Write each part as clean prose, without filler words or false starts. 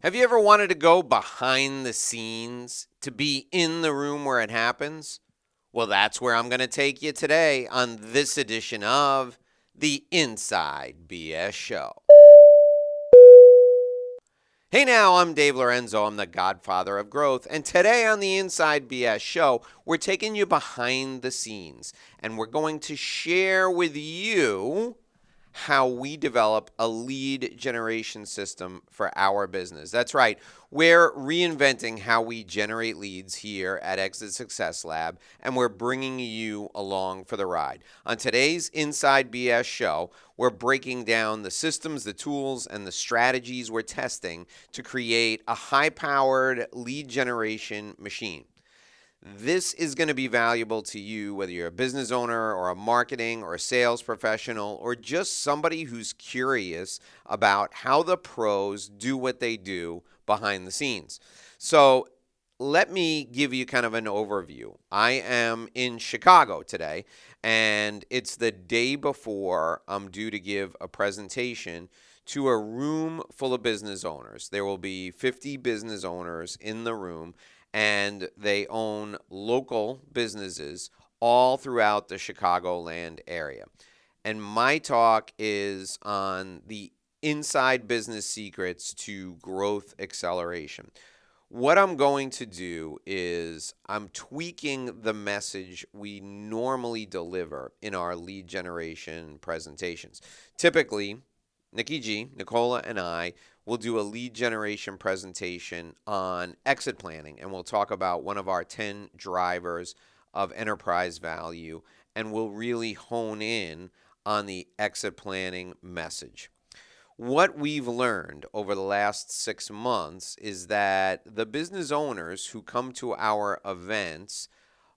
Have you ever wanted to go behind the scenes, to be in the room where it happens? Well, that's where I'm going to take you today on this edition of the Inside BS Show. Hey now, I'm Dave Lorenzo. I'm the godfather of growth. And today on the Inside BS Show, we're taking you behind the scenes and we're going to share with you how we develop a lead generation system for our business. That's right. We're reinventing how we generate leads here at Exit Success Lab, and we're bringing you along for the ride. On today's Inside BS Show, we're breaking down the systems, the tools, and the strategies we're testing to create a high-powered lead generation machine. This is going to be valuable to you, whether you're a business owner or a marketing or a sales professional or just somebody who's curious about how the pros do what they do behind the scenes. So let me give you kind of an overview. I am in Chicago today, and it's the day before I'm due to give a presentation to a room full of business owners. There will be 50 business owners in the room, and they own local businesses all throughout the Chicagoland area. And my talk is on the inside business secrets to growth acceleration. What I'm going to do is I'm tweaking the message we normally deliver in our lead generation presentations. Typically, Nikki G, Nicola, and I will do a lead generation presentation on exit planning, and we'll talk about one of our 10 drivers of enterprise value, and we'll really hone in on the exit planning message. What we've learned over the last 6 months is that the business owners who come to our events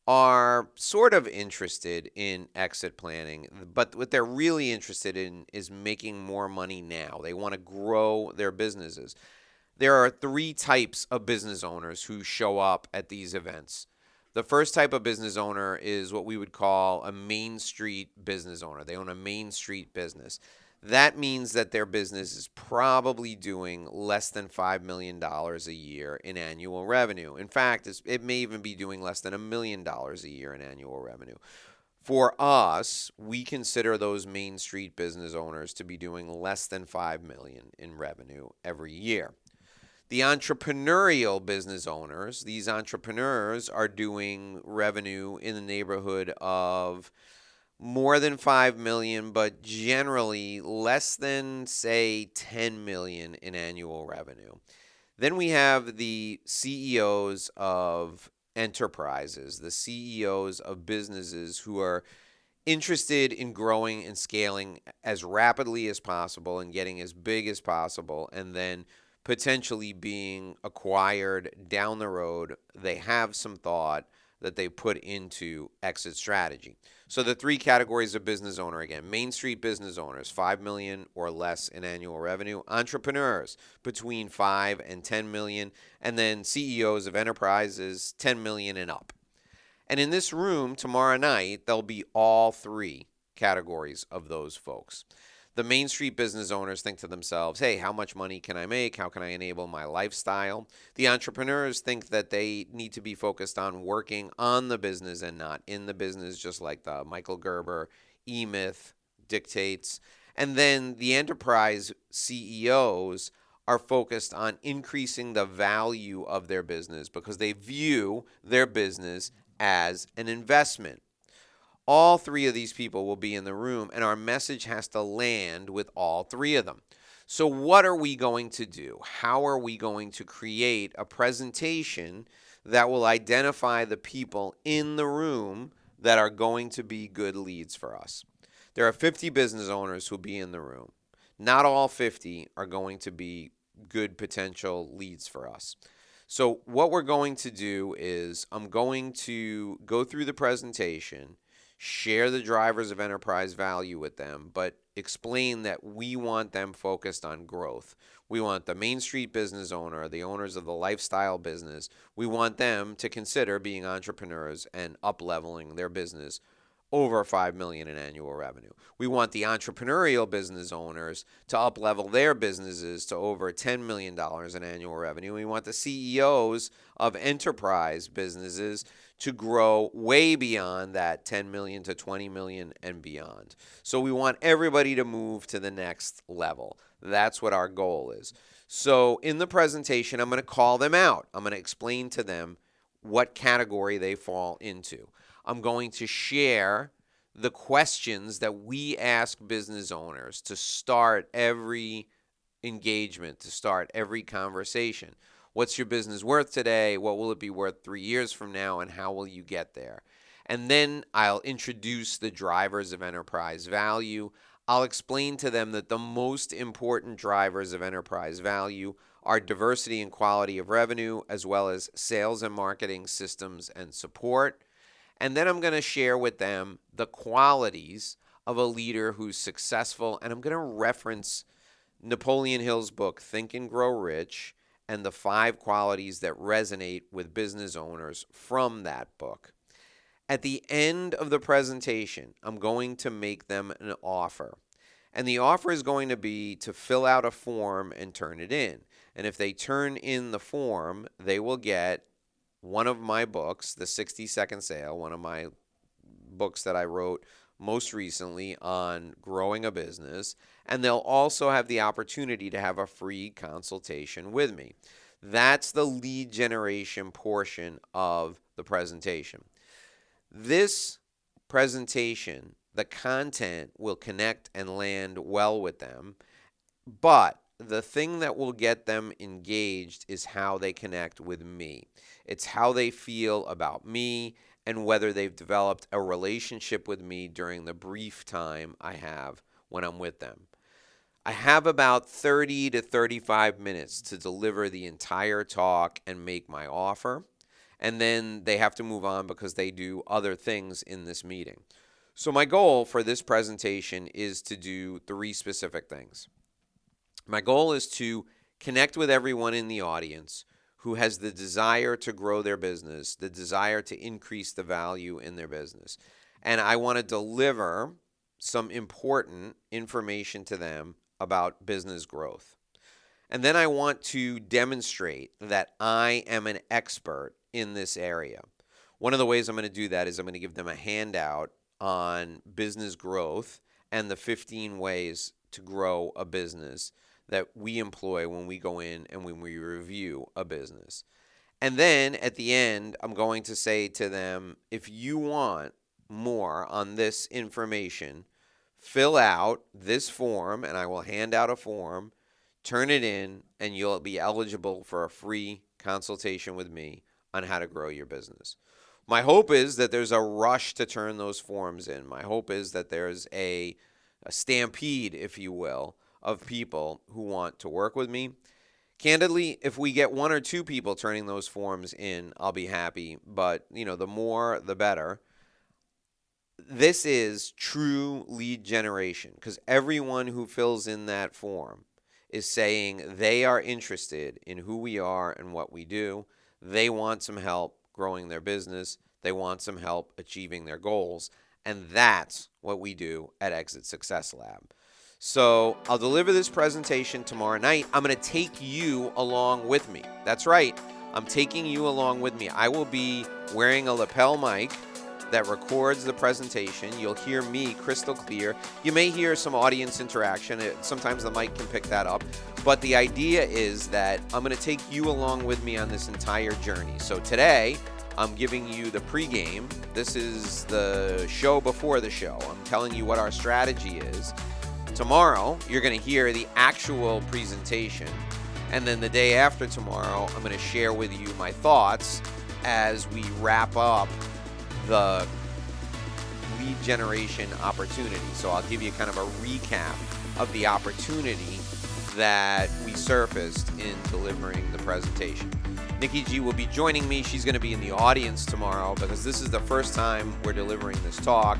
are sort of interested in exit planning, but what they're really interested in is making more money now. They want to grow their businesses. There are three types of business owners who show up at these events. The first type of business owner is what we would call a Main Street business owner. They own a Main Street business. That means that their business is probably doing less than $5 million a year in annual revenue. In fact, it may even be doing less than $1 million a year in annual revenue. For us, we consider those Main Street business owners to be doing less than $5 million in revenue every year. The entrepreneurial business owners, these entrepreneurs are doing revenue in the neighborhood of more than 5 million, but generally less than, say, 10 million in annual revenue. Then we have the CEOs of enterprises, the CEOs of businesses who are interested in growing and scaling as rapidly as possible and getting as big as possible, and then potentially being acquired down the road. They have some thought that they put into exit strategy. So the three categories of business owner again: Main Street business owners, 5 million or less in annual revenue; entrepreneurs between 5 and 10 million; and then CEOs of enterprises, 10 million and up. And in this room tomorrow night, there'll be all three categories of those folks. The Main Street business owners think to themselves, hey, how much money can I make? How can I enable my lifestyle? The entrepreneurs think that they need to be focused on working on the business and not in the business, just like the Michael Gerber E-Myth dictates. And then the enterprise CEOs are focused on increasing the value of their business because they view their business as an investment. All three of these people will be in the room, and our message has to land with all three of them. So what are we going to do? How are we going to create a presentation that will identify the people in the room that are going to be good leads for us? There are 50 business owners who will be in the room. Not all 50 are going to be good potential leads for us. So what we're going to do is I'm going to go through the presentation, share the drivers of enterprise value with them, but explain that we want them focused on growth. We want the Main Street business owner, the owners of the lifestyle business, we want them to consider being entrepreneurs and up-leveling their business over $5 million in annual revenue. We want the entrepreneurial business owners to up-level their businesses to over $10 million in annual revenue. We want the CEOs of enterprise businesses to grow way beyond that 10 million to 20 million and beyond. So we want everybody to move to the next level. That's what our goal is. So in the presentation, I'm going to call them out. I'm going to explain to them what category they fall into. I'm going to share the questions that we ask business owners to start every engagement, to start every conversation. What's your business worth today? What will it be worth 3 years from now? And how will you get there? And then I'll introduce the drivers of enterprise value. I'll explain to them that the most important drivers of enterprise value are diversity and quality of revenue, as well as sales and marketing systems and support. And then I'm going to share with them the qualities of a leader who's successful. And I'm going to reference Napoleon Hill's book, Think and Grow Rich, and the 5 qualities that resonate with business owners from that book. At the end of the presentation, I'm going to make them an offer. And the offer is going to be to fill out a form and turn it in. And if they turn in the form, they will get one of my books, The 60-Second Sale, one of my books that I wrote most recently on growing a business. And they'll also have the opportunity to have a free consultation with me. That's the lead generation portion of the presentation. This presentation, the content will connect and land well with them, but the thing that will get them engaged is how they connect with me. It's how they feel about me and whether they've developed a relationship with me during the brief time I have when I'm with them. I have about 30 to 35 minutes to deliver the entire talk and make my offer. And then they have to move on because they do other things in this meeting. So my goal for this presentation is to do 3 specific things. My goal is to connect with everyone in the audience who has the desire to grow their business, the desire to increase the value in their business. And I want to deliver some important information to them about business growth. And then I want to demonstrate that I am an expert in this area. One of the ways I'm going to do that is I'm going to give them a handout on business growth and the 15 ways to grow a business that we employ when we go in and when we review a business. And then at the end, I'm going to say to them, if you want more on this information, fill out this form, and I will hand out a form, turn it in, and you'll be eligible for a free consultation with me on how to grow your business. My hope is that there's a rush to turn those forms in. My hope is that there's a stampede, if you will, of people who want to work with me. Candidly, if we get 1 or 2 people turning those forms in, I'll be happy. But, the more, the better. This is true lead generation because everyone who fills in that form is saying they are interested in who we are and what we do. They want some help growing their business. They want some help achieving their goals. And that's what we do at Exit Success Lab. So I'll deliver this presentation tomorrow night. I'm going to take you along with me. That's right. I'm taking you along with me. I will be wearing a lapel mic that records the presentation. You'll hear me crystal clear. You may hear some audience interaction. Sometimes the mic can pick that up. But the idea is that I'm going to take you along with me on this entire journey. So today, I'm giving you the pregame. This is the show before the show. I'm telling you what our strategy is. Tomorrow, you're going to hear the actual presentation. And then the day after tomorrow, I'm going to share with you my thoughts as we wrap up the lead generation opportunity. So I'll give you kind of a recap of the opportunity that we surfaced in delivering the presentation. Nikki G will be joining me. She's going to be in the audience tomorrow because this is the first time we're delivering this talk.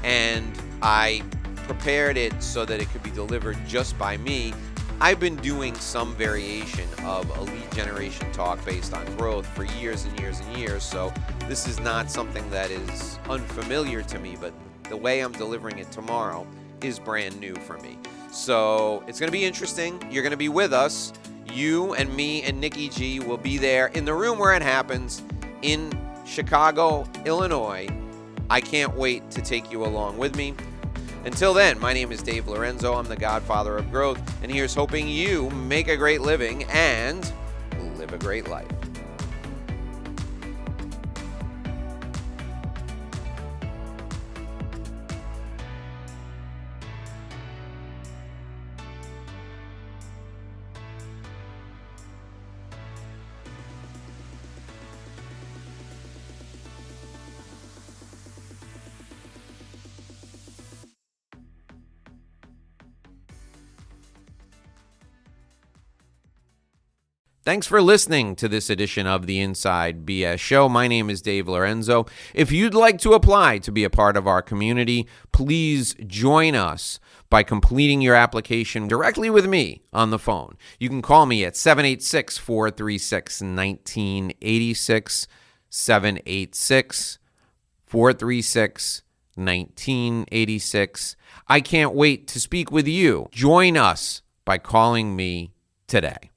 And I prepared it so that it could be delivered just by me. I've been doing some variation of a lead generation talk based on growth for years and years and years, so this is not something that is unfamiliar to me, but the way I'm delivering it tomorrow is brand new for me. So it's going to be interesting. You're going to be with us. You and me and Nikki G will be there in the room where it happens in Chicago, Illinois. I can't wait to take you along with me. Until then, my name is Dave Lorenzo. I'm the Godfather of Growth, and here's hoping you make a great living and live a great life. Thanks for listening to this edition of the Inside BS Show. My name is Dave Lorenzo. If you'd like to apply to be a part of our community, please join us by completing your application directly with me on the phone. You can call me at 786-436-1986, 786-436-1986. I can't wait to speak with you. Join us by calling me today.